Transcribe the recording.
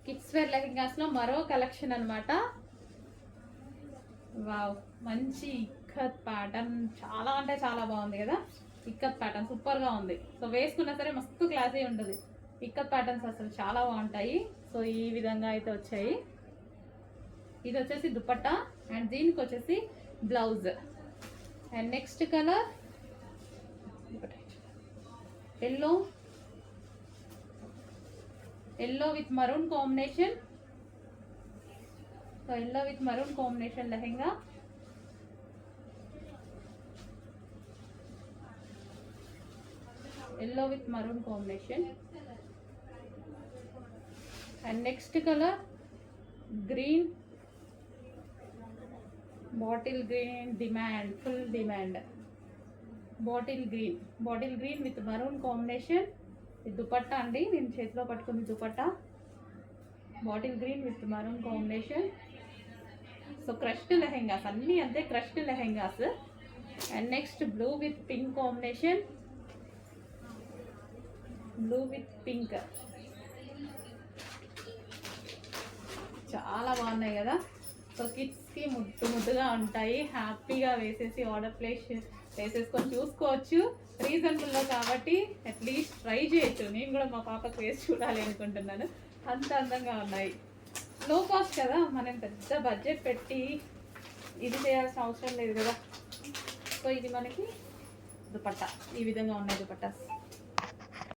Kids wear lehengas లో మరో collection అన్నమాట. వావ్, మంచి ఇక్కత్ ప్యాటర్న్, చాలా అంటే చాలా బాగుంది కదా. ఇక్కత్ ప్యాటర్న్ సూపర్ గా ఉంది. సో వేసుకున్నా సరే మస్తు క్లాసీ ఉంటుంది. ఇక్కత్ ప్యాటర్న్స్ అసలు చాలా బాగుంటాయి. సో ఈ విధంగా అయితే వచ్చాయి. ఇది వచ్చేసి దుపట్టా అండ్ దీనికి వచ్చేసి blouse. And next colour yellow, yellow with maroon combination. So yellow with maroon combination lehenga. Yellow with maroon combination. And next colour green, bottle green, demand, full demand. Bottle green with maroon combination. ఇది దుపట్టా అండి, నేను చేతిలో పట్టుకుంది dupatta. Bottle green with maroon combination. So crushed lehengas అన్నీ అంతే, crushed lehengas. And next blue with pink combination. Blue with pink చాలా బాగున్నాయి కదా. సో కిడ్స్కి ముద్దుగా ఉంటాయి. హ్యాపీగా వేసేసి ఆర్డర్ ప్లేస్ వేసేసుకొని చూసుకోవచ్చు. రీజనబుల్లో కాబట్టి అట్లీస్ట్ ట్రై చేయొచ్చు. నేను కూడా మా పాపకు వేసి చూడాలి అనుకుంటున్నాను. అంత అందంగా ఉన్నాయి. లో కాస్ట్ కదా, మనం పెద్ద బడ్జెట్ పెట్టి ఇది చేయాల్సిన అవసరం లేదు కదా. సో ఇది మనకి దుపట్టా, ఈ విధంగా ఉన్నాయి దుపట్టాస్.